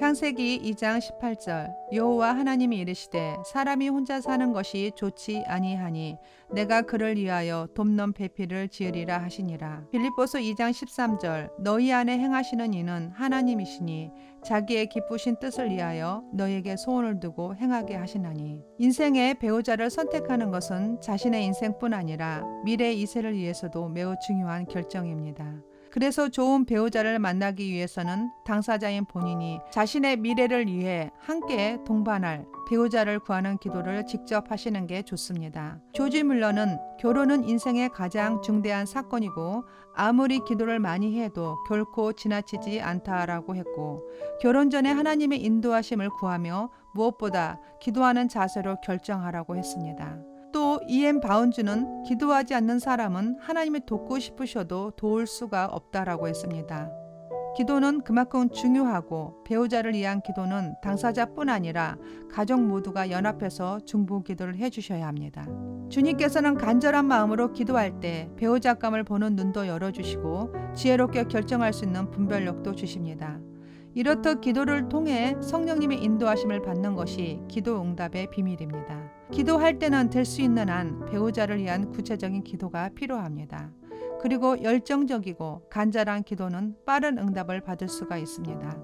창세기 2장 18절 여호와 하나님이 이르시되 사람이 혼자 사는 것이 좋지 아니하니 내가 그를 위하여 돕는 배필을 지으리라 하시니라. 빌립보서 2장 13절 너희 안에 행하시는 이는 하나님이시니 자기의 기쁘신 뜻을 위하여 너희에게 소원을 두고 행하게 하시나니. 인생의 배우자를 선택하는 것은 자신의 인생뿐 아니라 미래 이세를 위해서도 매우 중요한 결정입니다. 그래서 좋은 배우자를 만나기 위해서는 당사자인 본인이 자신의 미래를 위해 함께 동반할 배우자를 구하는 기도를 직접 하시는 게 좋습니다. 조지 뮬러는 결혼은 인생의 가장 중대한 사건이고 아무리 기도를 많이 해도 결코 지나치지 않다라고 했고, 결혼 전에 하나님의 인도하심을 구하며 무엇보다 기도하는 자세로 결정하라고 했습니다. 또 E.M. 바운즈는 기도하지 않는 사람은 하나님이 돕고 싶으셔도 도울 수가 없다라고 했습니다. 기도는 그만큼 중요하고 배우자를 위한 기도는 당사자뿐 아니라 가족 모두가 연합해서 중보 기도를 해주셔야 합니다. 주님께서는 간절한 마음으로 기도할 때 배우자감을 보는 눈도 열어주시고 지혜롭게 결정할 수 있는 분별력도 주십니다. 이렇듯 기도를 통해 성령님의 인도하심을 받는 것이 기도 응답의 비밀입니다. 기도할 때는 될 수 있는 한 배우자를 위한 구체적인 기도가 필요합니다. 그리고 열정적이고 간절한 기도는 빠른 응답을 받을 수가 있습니다.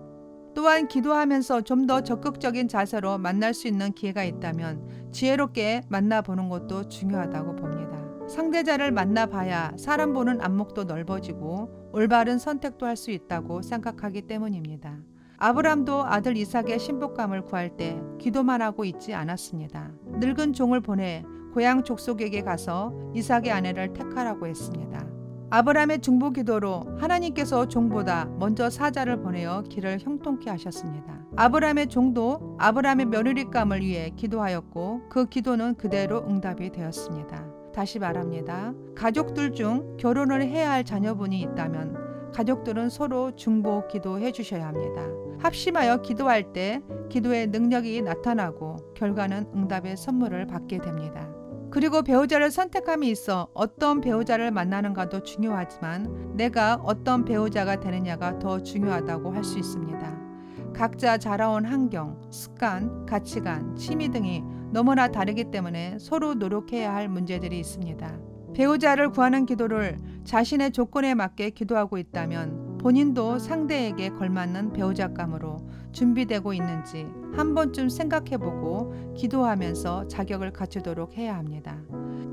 또한 기도하면서 좀 더 적극적인 자세로 만날 수 있는 기회가 있다면 지혜롭게 만나보는 것도 중요하다고 봅니다. 상대자를 만나봐야 사람 보는 안목도 넓어지고 올바른 선택도 할 수 있다고 생각하기 때문입니다. 아브람도 아들 이삭의 신복감을 구할 때 기도만 하고 있지 않았습니다. 늙은 종을 보내 고향 족속에게 가서 이삭의 아내를 택하라고 했습니다. 아브람의 중보 기도로 하나님께서 종보다 먼저 사자를 보내어 길을 형통케 하셨습니다. 아브람의 종도 아브람의 며느리감을 위해 기도하였고 그 기도는 그대로 응답이 되었습니다. 다시 말합니다. 가족들 중 결혼을 해야 할 자녀분이 있다면 가족들은 서로 중보 기도해 주셔야 합니다. 합심하여 기도할 때 기도의 능력이 나타나고 결과는 응답의 선물을 받게 됩니다. 그리고 배우자를 선택함에 있어 어떤 배우자를 만나는가도 중요하지만 내가 어떤 배우자가 되느냐가 더 중요하다고 할 수 있습니다. 각자 자라온 환경, 습관, 가치관, 취미 등이 너무나 다르기 때문에 서로 노력해야 할 문제들이 있습니다. 배우자를 구하는 기도를 자신의 조건에 맞게 기도하고 있다면 본인도 상대에게 걸맞는 배우자감으로 준비되고 있는지 한 번쯤 생각해보고 기도하면서 자격을 갖추도록 해야 합니다.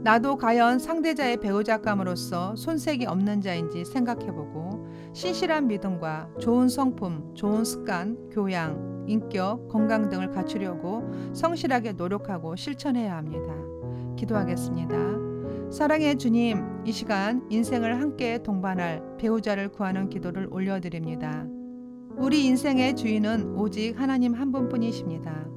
나도 과연 상대자의 배우자감으로서 손색이 없는 자인지 생각해보고 신실한 믿음과 좋은 성품, 좋은 습관, 교양, 인격, 건강 등을 갖추려고 성실하게 노력하고 실천해야 합니다. 기도하겠습니다. 사랑의 주님, 이 시간 인생을 함께 동반할 배우자를 구하는 기도를 올려드립니다. 우리 인생의 주인은 오직 하나님 한 분뿐이십니다.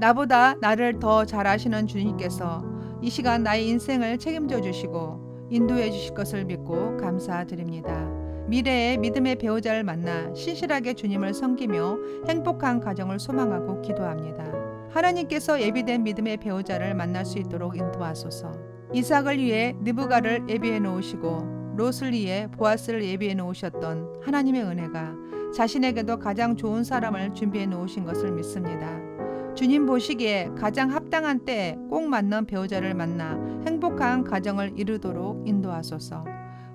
나보다 나를 더 잘 아시는 주님께서 이 시간 나의 인생을 책임져 주시고 인도해 주실 것을 믿고 감사드립니다. 미래의 믿음의 배우자를 만나 신실하게 주님을 섬기며 행복한 가정을 소망하고 기도합니다. 하나님께서 예비된 믿음의 배우자를 만날 수 있도록 인도하소서. 이삭을 위해 느부가를 예비해 놓으시고 롯을 위해 보아스를 예비해 놓으셨던 하나님의 은혜가 자신에게도 가장 좋은 사람을 준비해 놓으신 것을 믿습니다. 주님 보시기에 가장 합당한 때에 꼭 맞는 배우자를 만나 행복한 가정을 이루도록 인도하소서.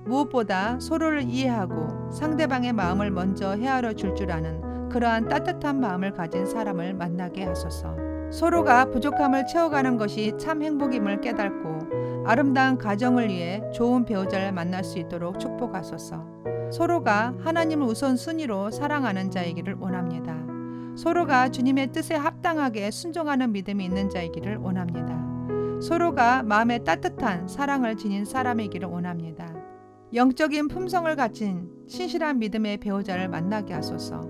무엇보다 서로를 이해하고 상대방의 마음을 먼저 헤아려 줄 줄 아는 그러한 따뜻한 마음을 가진 사람을 만나게 하소서. 서로가 부족함을 채워가는 것이 참 행복임을 깨닫고 아름다운 가정을 위해 좋은 배우자를 만날 수 있도록 축복하소서. 서로가 하나님을 우선순위로 사랑하는 자이기를 원합니다. 서로가 주님의 뜻에 합당하게 순종하는 믿음이 있는 자이기를 원합니다. 서로가 마음에 따뜻한 사랑을 지닌 사람이기를 원합니다. 영적인 품성을 갖춘 신실한 믿음의 배우자를 만나게 하소서.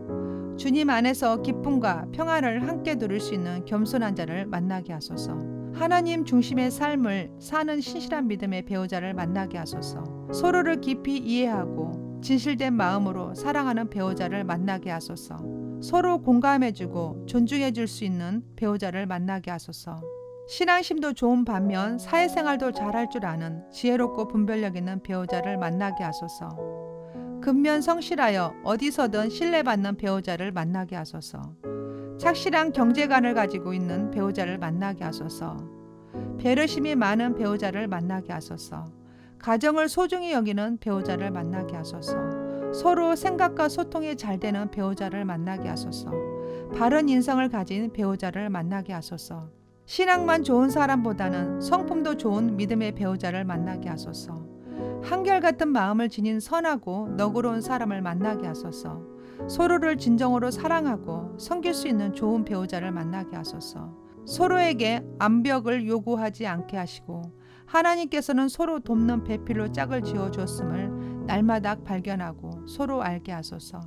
주님 안에서 기쁨과 평안을 함께 누릴 수 있는 겸손한 자를 만나게 하소서. 하나님 중심의 삶을 사는 신실한 믿음의 배우자를 만나게 하소서. 서로를 깊이 이해하고 진실된 마음으로 사랑하는 배우자를 만나게 하소서. 서로 공감해주고 존중해줄 수 있는 배우자를 만나게 하소서. 신앙심도 좋은 반면 사회생활도 잘할 줄 아는 지혜롭고 분별력 있는 배우자를 만나게 하소서. 근면 성실하여 어디서든 신뢰받는 배우자를 만나게 하소서. 착실한 경제관을 가지고 있는 배우자를 만나게 하소서. 배려심이 많은 배우자를 만나게 하소서. 가정을 소중히 여기는 배우자를 만나게 하소서. 서로 생각과 소통이 잘 되는 배우자를 만나게 하소서. 바른 인성을 가진 배우자를 만나게 하소서. 신앙만 좋은 사람보다는 성품도 좋은 믿음의 배우자를 만나게 하소서. 한결같은 마음을 지닌 선하고 너그러운 사람을 만나게 하소서. 서로를 진정으로 사랑하고 섬길 수 있는 좋은 배우자를 만나게 하소서. 서로에게 암벽을 요구하지 않게 하시고 하나님께서는 서로 돕는 배필로 짝을 지어 주었음을 날마다 발견하고 서로 알게 하소서.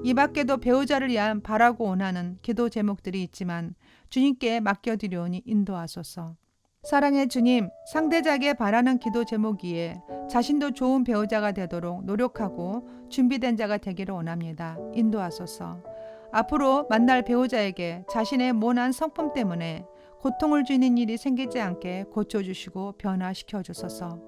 이 밖에도 배우자를 위한 바라고 원하는 기도 제목들이 있지만 주님께 맡겨드리오니 인도하소서. 사랑의 주님, 상대자에게 바라는 기도 제목이에 자신도 좋은 배우자가 되도록 노력하고 준비된 자가 되기를 원합니다. 인도하소서. 앞으로 만날 배우자에게 자신의 모난 성품 때문에 고통을 주는 일이 생기지 않게 고쳐주시고 변화시켜 주소서.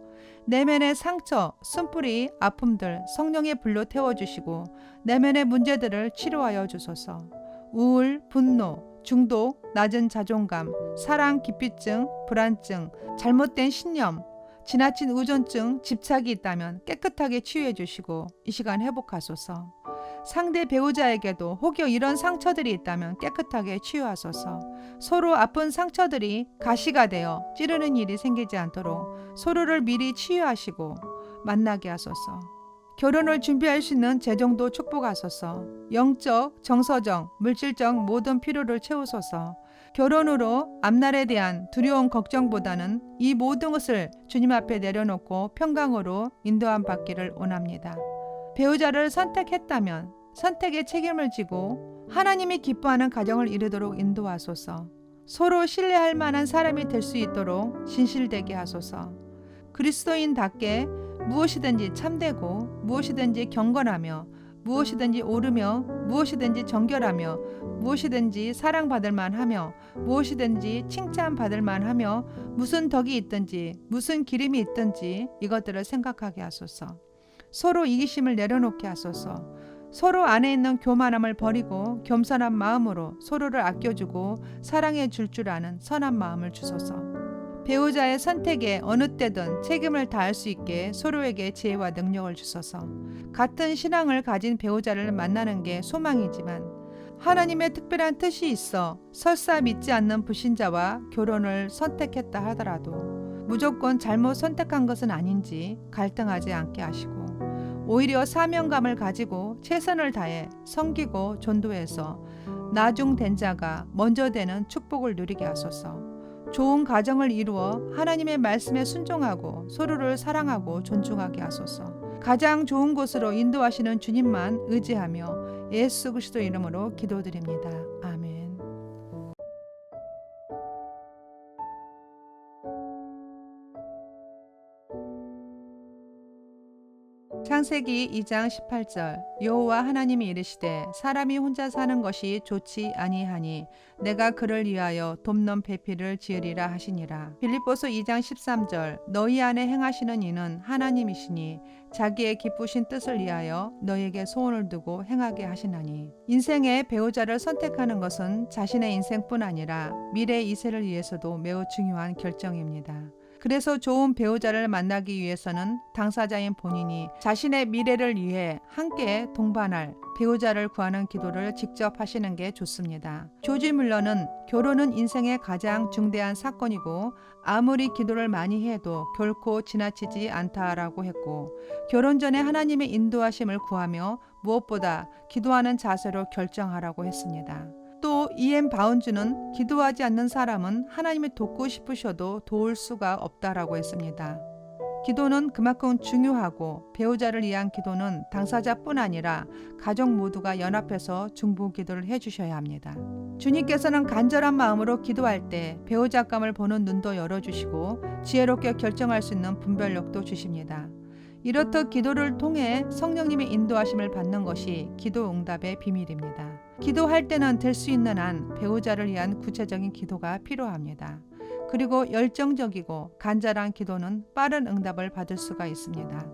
내면의 상처, 쓴뿌리, 아픔들 성령의 불로 태워주시고 내면의 문제들을 치료하여 주소서. 우울, 분노, 중독, 낮은 자존감, 사랑 기피증, 불안증, 잘못된 신념, 지나친 의존증, 집착이 있다면 깨끗하게 치유해 주시고 이 시간 회복하소서. 상대 배우자에게도 혹여 이런 상처들이 있다면 깨끗하게 치유하소서. 서로 아픈 상처들이 가시가 되어 찌르는 일이 생기지 않도록 서로를 미리 치유하시고 만나게 하소서. 결혼을 준비할 수 있는 재정도 축복하소서. 영적, 정서적, 물질적 모든 필요를 채우소서. 결혼으로 앞날에 대한 두려운 걱정보다는 이 모든 것을 주님 앞에 내려놓고 평강으로 인도함 받기를 원합니다. 배우자를 선택했다면 선택의 책임을 지고 하나님이 기뻐하는 가정을 이루도록 인도하소서. 서로 신뢰할 만한 사람이 될 수 있도록 진실되게 하소서. 그리스도인답게 무엇이든지 참되고 무엇이든지 경건하며 무엇이든지 옳으며 무엇이든지 정결하며 무엇이든지 사랑받을 만하며 무엇이든지 칭찬받을 만하며 무슨 덕이 있든지 무슨 기림이 있든지 이것들을 생각하게 하소서. 서로 이기심을 내려놓게 하소서. 서로 안에 있는 교만함을 버리고 겸손한 마음으로 서로를 아껴주고 사랑해 줄 아는 선한 마음을 주소서. 배우자의 선택에 어느 때든 책임을 다할 수 있게 서로에게 지혜와 능력을 주소서. 같은 신앙을 가진 배우자를 만나는 게 소망이지만 하나님의 특별한 뜻이 있어 설사 믿지 않는 불신자와 결혼을 선택했다 하더라도 무조건 잘못 선택한 것은 아닌지 갈등하지 않게 하시고 오히려 사명감을 가지고 최선을 다해 섬기고 전도해서 나중된 자가 먼저 되는 축복을 누리게 하소서. 좋은 가정을 이루어 하나님의 말씀에 순종하고 서로를 사랑하고 존중하게 하소서. 가장 좋은 곳으로 인도하시는 주님만 의지하며 예수 그리스도 이름으로 기도드립니다. 아멘. 창세기 2장 18절 여호와 하나님이 이르시되 사람이 혼자 사는 것이 좋지 아니하니 내가 그를 위하여 돕는 배필을 지으리라 하시니라. 빌립보서 2장 13절 너희 안에 행하시는 이는 하나님이시니 자기의 기쁘신 뜻을 위하여 너희에게 소원을 두고 행하게 하시나니. 인생의 배우자를 선택하는 것은 자신의 인생뿐 아니라 미래 이세를 위해서도 매우 중요한 결정입니다. 그래서 좋은 배우자를 만나기 위해서는 당사자인 본인이 자신의 미래를 위해 함께 동반할 배우자를 구하는 기도를 직접 하시는 게 좋습니다. 조지 뮬러는 결혼은 인생의 가장 중대한 사건이고 아무리 기도를 많이 해도 결코 지나치지 않다라고 했고 결혼 전에 하나님의 인도하심을 구하며 무엇보다 기도하는 자세로 결정하라고 했습니다. 또 E.M. 바운즈는 기도하지 않는 사람은 하나님이 돕고 싶으셔도 도울 수가 없다라고 했습니다. 기도는 그만큼 중요하고 배우자를 위한 기도는 당사자뿐 아니라 가족 모두가 연합해서 중보 기도를 해주셔야 합니다. 주님께서는 간절한 마음으로 기도할 때 배우자감을 보는 눈도 열어주시고 지혜롭게 결정할 수 있는 분별력도 주십니다. 이렇듯 기도를 통해 성령님의 인도하심을 받는 것이 기도 응답의 비밀입니다. 기도할 때는 될 수 있는 한 배우자를 위한 구체적인 기도가 필요합니다. 그리고 열정적이고 간절한 기도는 빠른 응답을 받을 수가 있습니다.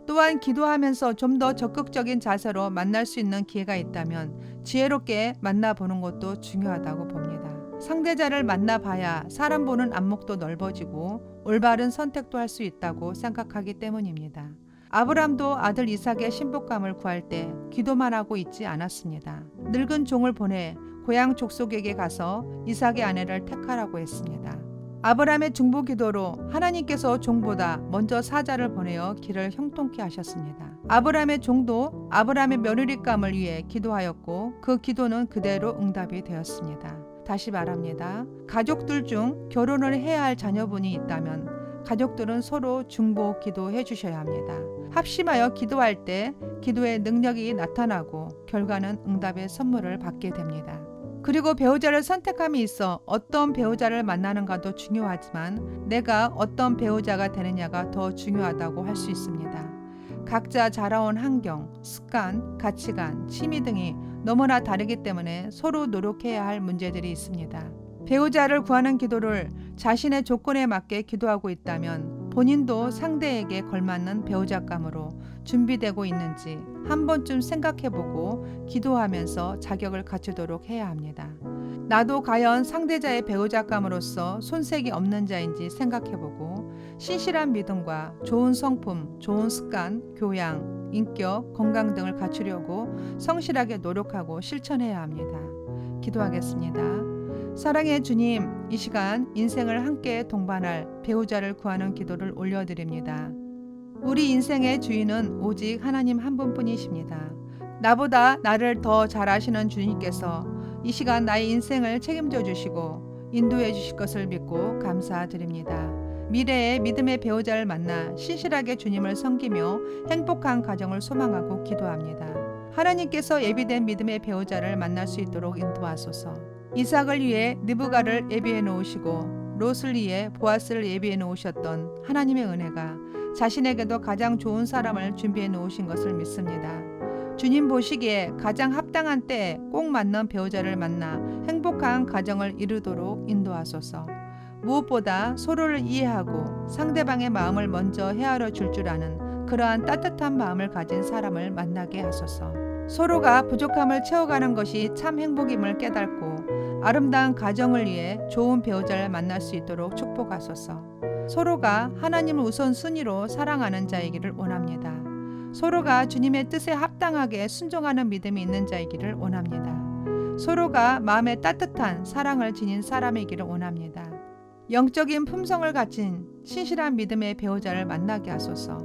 또한 기도하면서 좀 더 적극적인 자세로 만날 수 있는 기회가 있다면 지혜롭게 만나보는 것도 중요하다고 봅니다. 상대자를 만나봐야 사람 보는 안목도 넓어지고 올바른 선택도 할 수 있다고 생각하기 때문입니다. 아브람도 아들 이삭의 신복감을 구할 때 기도만 하고 있지 않았습니다. 늙은 종을 보내 고향 족속에게 가서 이삭의 아내를 택하라고 했습니다. 아브람의 중보 기도로 하나님께서 종보다 먼저 사자를 보내어 길을 형통케 하셨습니다. 아브람의 종도 아브람의 며느리감을 위해 기도하였고 그 기도는 그대로 응답이 되었습니다. 다시 말합니다. 가족들 중 결혼을 해야 할 자녀분이 있다면 가족들은 서로 중보 기도해 주셔야 합니다. 합심하여 기도할 때 기도의 능력이 나타나고 결과는 응답의 선물을 받게 됩니다. 그리고 배우자를 선택함에 있어 어떤 배우자를 만나는가도 중요하지만 내가 어떤 배우자가 되느냐가 더 중요하다고 할 수 있습니다. 각자 자라온 환경, 습관, 가치관, 취미 등이 너무나 다르기 때문에 서로 노력해야 할 문제들이 있습니다. 배우자를 구하는 기도를 자신의 조건에 맞게 기도하고 있다면 본인도 상대에게 걸맞는 배우자감으로 준비되고 있는지 한 번쯤 생각해보고 기도하면서 자격을 갖추도록 해야 합니다. 나도 과연 상대자의 배우자감으로서 손색이 없는 자인지 생각해보고 신실한 믿음과 좋은 성품, 좋은 습관, 교양, 인격, 건강 등을 갖추려고 성실하게 노력하고 실천해야 합니다. 기도하겠습니다. 사랑의 주님, 이 시간 인생을 함께 동반할 배우자를 구하는 기도를 올려드립니다. 우리 인생의 주인은 오직 하나님 한 분뿐이십니다. 나보다 나를 더 잘 아시는 주님께서 이 시간 나의 인생을 책임져 주시고 인도해 주실 것을 믿고 감사드립니다. 미래의 믿음의 배우자를 만나 신실하게 주님을 섬기며 행복한 가정을 소망하고 기도합니다. 하나님께서 예비된 믿음의 배우자를 만날 수 있도록 인도하소서. 이삭을 위해 느부가를 예비해 놓으시고 롯을 위해 보아스를 예비해 놓으셨던 하나님의 은혜가 자신에게도 가장 좋은 사람을 준비해 놓으신 것을 믿습니다. 주님 보시기에 가장 합당한 때에 꼭 맞는 배우자를 만나 행복한 가정을 이루도록 인도하소서. 무엇보다 서로를 이해하고 상대방의 마음을 먼저 헤아려 줄 아는 그러한 따뜻한 마음을 가진 사람을 만나게 하소서. 서로가 부족함을 채워가는 것이 참 행복임을 깨닫고 아름다운 가정을 위해 좋은 배우자를 만날 수 있도록 축복하소서. 서로가 하나님을 우선순위로 사랑하는 자이기를 원합니다. 서로가 주님의 뜻에 합당하게 순종하는 믿음이 있는 자이기를 원합니다. 서로가 마음에 따뜻한 사랑을 지닌 사람이기를 원합니다. 영적인 품성을 갖춘 신실한 믿음의 배우자를 만나게 하소서.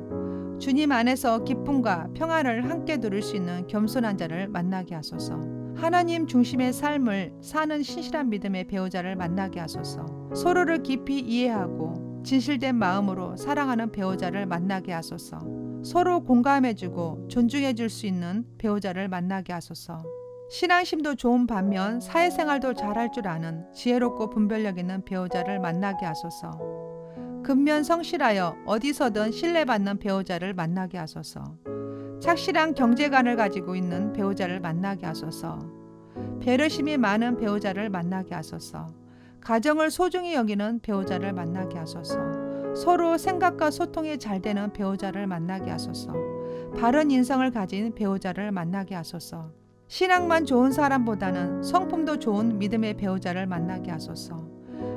주님 안에서 기쁨과 평안을 함께 누릴 수 있는 겸손한 자를 만나게 하소서. 하나님 중심의 삶을 사는 신실한 믿음의 배우자를 만나게 하소서. 서로를 깊이 이해하고 진실된 마음으로 사랑하는 배우자를 만나게 하소서. 서로 공감해주고 존중해줄 수 있는 배우자를 만나게 하소서. 신앙심도 좋은 반면 사회생활도 잘할 줄 아는 지혜롭고 분별력 있는 배우자를 만나게 하소서. 근면 성실하여 어디서든 신뢰받는 배우자를 만나게 하소서. 착실한 경제관을 가지고 있는 배우자를 만나게 하소서. 배려심이 많은 배우자를 만나게 하소서. 가정을 소중히 여기는 배우자를 만나게 하소서. 서로 생각과 소통이 잘 되는 배우자를 만나게 하소서. 바른 인성을 가진 배우자를 만나게 하소서. 신앙만 좋은 사람보다는 성품도 좋은 믿음의 배우자를 만나게 하소서.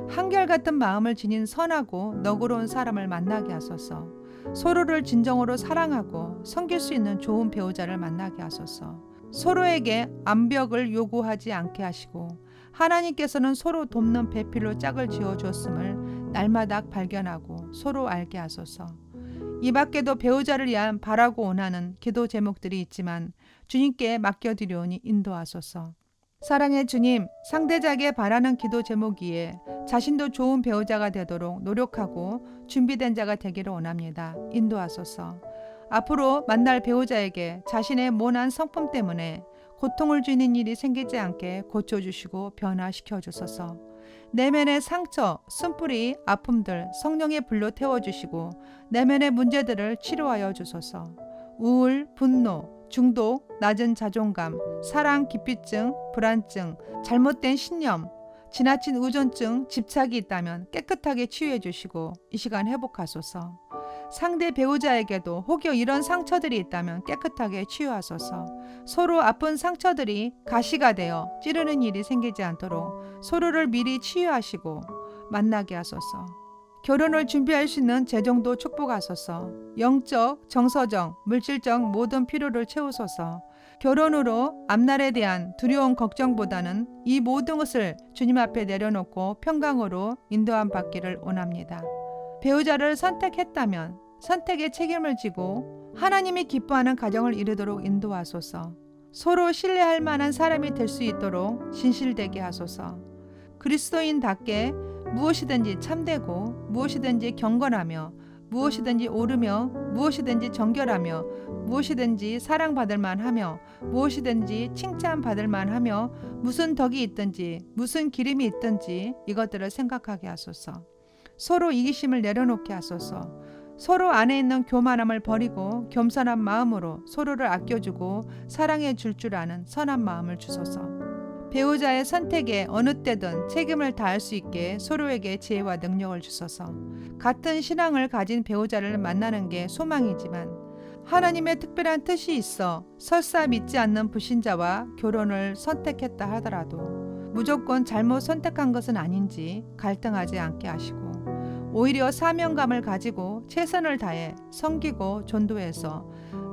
한결같은 마음을 지닌 선하고 너그러운 사람을 만나게 하소서. 서로를 진정으로 사랑하고 섬길 수 있는 좋은 배우자를 만나게 하소서. 서로에게 암벽을 요구하지 않게 하시고 하나님께서는 서로 돕는 배필로 짝을 지어 주었음을 날마다 발견하고 서로 알게 하소서. 이 밖에도 배우자를 위한 바라고 원하는 기도 제목들이 있지만 주님께 맡겨드리오니 인도하소서. 사랑의 주님, 상대자에게 바라는 기도 제목이에 자신도 좋은 배우자가 되도록 노력하고 준비된 자가 되기를 원합니다. 인도하소서. 앞으로 만날 배우자에게 자신의 모난 성품 때문에 고통을 주는 일이 생기지 않게 고쳐주시고 변화시켜 주소서. 내면의 상처, 숨뿌리, 아픔들 성령의 불로 태워주시고 내면의 문제들을 치료하여 주소서. 우울, 분노, 중독, 낮은 자존감, 사랑 기피증, 불안증, 잘못된 신념, 지나친 의존증, 집착이 있다면 깨끗하게 치유해 주시고 이 시간 회복하소서. 상대 배우자에게도 혹여 이런 상처들이 있다면 깨끗하게 치유하소서. 서로 아픈 상처들이 가시가 되어 찌르는 일이 생기지 않도록 서로를 미리 치유하시고 만나게 하소서. 결혼을 준비할 수 있는 재정도 축복하소서. 영적, 정서적, 물질적 모든 필요를 채우소서. 결혼으로 앞날에 대한 두려움 걱정보다는 이 모든 것을 주님 앞에 내려놓고 평강으로 인도함 받기를 원합니다. 배우자를 선택했다면 선택의 책임을 지고 하나님이 기뻐하는 가정을 이루도록 인도하소서. 서로 신뢰할 만한 사람이 될 수 있도록 진실되게 하소서. 그리스도인답게 무엇이든지 참되고 무엇이든지 경건하며 무엇이든지 옳으며 무엇이든지 정결하며 무엇이든지 사랑받을 만하며 무엇이든지 칭찬받을 만하며 무슨 덕이 있든지 무슨 기름이 있든지 이것들을 생각하게 하소서. 서로 이기심을 내려놓게 하소서. 서로 안에 있는 교만함을 버리고 겸손한 마음으로 서로를 아껴주고 사랑해 줄 아는 선한 마음을 주소서. 배우자의 선택에 어느 때든 책임을 다할 수 있게 서로에게 지혜와 능력을 주소서. 같은 신앙을 가진 배우자를 만나는 게 소망이지만 하나님의 특별한 뜻이 있어 설사 믿지 않는 불신자와 결혼을 선택했다 하더라도 무조건 잘못 선택한 것은 아닌지 갈등하지 않게 하시고 오히려 사명감을 가지고 최선을 다해 섬기고 전도해서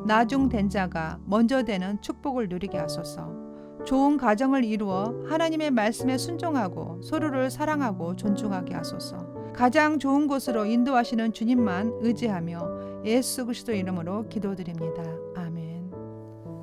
나중된 자가 먼저 되는 축복을 누리게 하소서. 좋은 가정을 이루어 하나님의 말씀에 순종하고 서로를 사랑하고 존중하게 하소서. 가장 좋은 곳으로 인도하시는 주님만 의지하며 예수 그리스도 이름으로 기도드립니다. 아멘.